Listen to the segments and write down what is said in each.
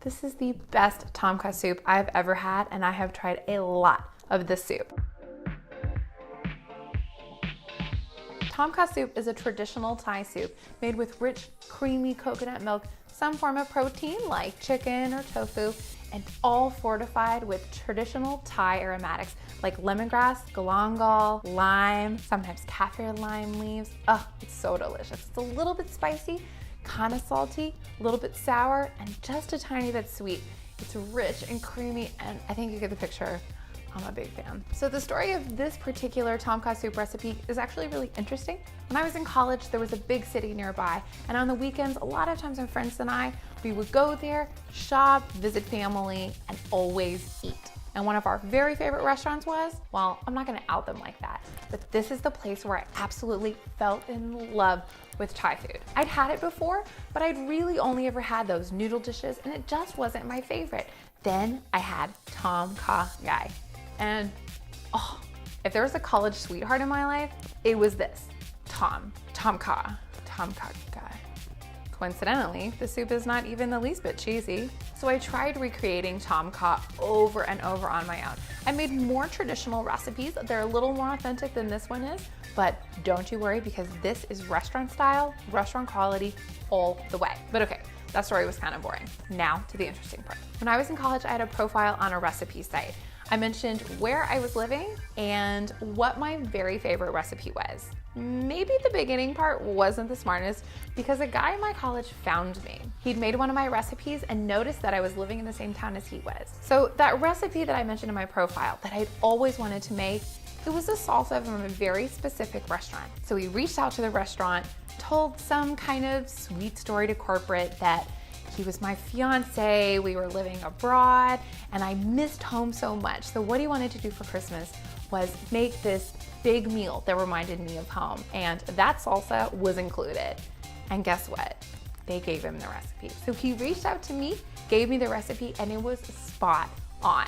This is the best Tom Kha soup I've ever had, and I have tried a lot of this soup. Tom Kha soup is a traditional Thai soup made with rich, creamy coconut milk, some form of protein like chicken or tofu, and all fortified with traditional Thai aromatics like lemongrass, galangal, lime, sometimes kaffir lime leaves. Oh, it's so delicious. It's a little bit spicy, kind of salty, a little bit sour, and just a tiny bit sweet. It's rich and creamy, and I think you get the picture. I'm a big fan. So the story of this particular Tom Kha soup recipe is actually really interesting. When I was in college, there was a big city nearby, and on the weekends, a lot of times my friends and I, we would go there, shop, visit family, and always eat. And one of our very favorite restaurants was, well, I'm not gonna out them like that, but this is the place where I absolutely fell in love with Thai food. I'd had it before, but I'd really only ever had those noodle dishes, and it just wasn't my favorite. Then I had Tom Kha Gai. And oh, if there was a college sweetheart in my life, it was this, Tom Kha Gai. Coincidentally, the soup is not even the least bit cheesy. So I tried recreating Tom Kha over and over on my own. I made more traditional recipes. They're a little more authentic than this one is, but don't you worry because this is restaurant style, restaurant quality all the way. But okay, that story was kind of boring. Now to the interesting part. When I was in college, I had a profile on a recipe site. I mentioned where I was living and what my very favorite recipe was. Maybe the beginning part wasn't the smartest because a guy in my college found me. He'd made one of my recipes and noticed that I was living in the same town as he was. So that recipe that I mentioned in my profile that I'd always wanted to make, it was a salsa from a very specific restaurant. So he reached out to the restaurant, told some kind of sweet story to corporate that he was my fiance, we were living abroad, and I missed home so much. So what he wanted to do for Christmas was make this big meal that reminded me of home, and that salsa was included. And guess what? They gave him the recipe. So he reached out to me, gave me the recipe, and it was spot on.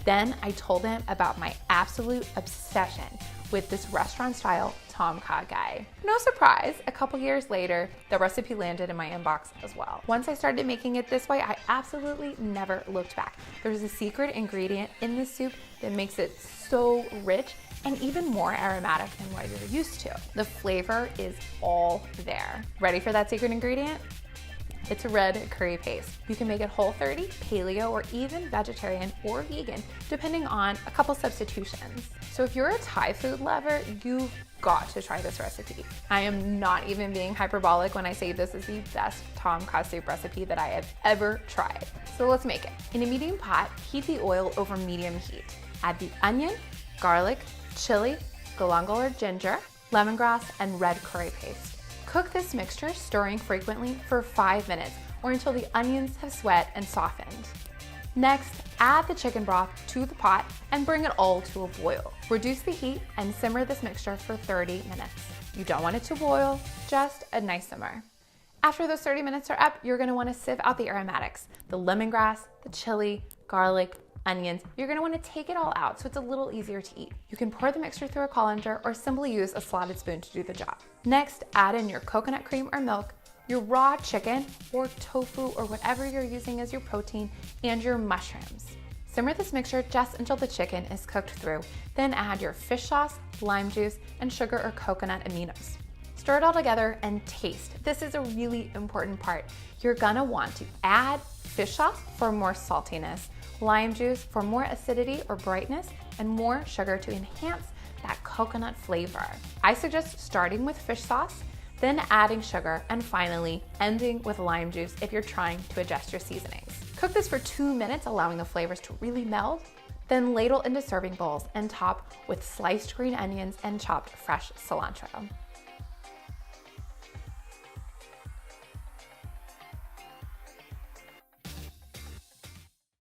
Then I told him about my absolute obsession with this restaurant style Tom Kha Gai. No surprise, a couple years later, the recipe landed in my inbox as well. Once I started making it this way, I absolutely never looked back. There's a secret ingredient in this soup that makes it so rich and even more aromatic than what you're used to. The flavor is all there. Ready for that secret ingredient? It's red curry paste. You can make it Whole30, paleo, or even vegetarian or vegan, depending on a couple substitutions. So if you're a Thai food lover, you've got to try this recipe. I am not even being hyperbolic when I say this is the best Tom Kha soup recipe that I have ever tried. So let's make it. In a medium pot, heat the oil over medium heat. Add the onion, garlic, chili, galangal or ginger, lemongrass, and red curry paste. Cook this mixture, stirring frequently for 5 minutes or until the onions have sweat and softened. Next, add the chicken broth to the pot and bring it all to a boil. Reduce the heat and simmer this mixture for 30 minutes. You don't want it to boil, just a nice simmer. After those 30 minutes are up, you're gonna wanna sieve out the aromatics, the lemongrass, the chili, garlic, onions. You're gonna wanna take it all out so it's a little easier to eat. You can pour the mixture through a colander or simply use a slotted spoon to do the job. Next, add in your coconut cream or milk, your raw chicken or tofu or whatever you're using as your protein, and your mushrooms. Simmer this mixture just until the chicken is cooked through. Then add your fish sauce, lime juice, and sugar or coconut aminos. Stir it all together and taste. This is a really important part. You're gonna want to add fish sauce for more saltiness, lime juice for more acidity or brightness, and more sugar to enhance that coconut flavor. I suggest starting with fish sauce, then adding sugar, and finally ending with lime juice if you're trying to adjust your seasonings. Cook this for 2 minutes, allowing the flavors to really meld. Then ladle into serving bowls and top with sliced green onions and chopped fresh cilantro.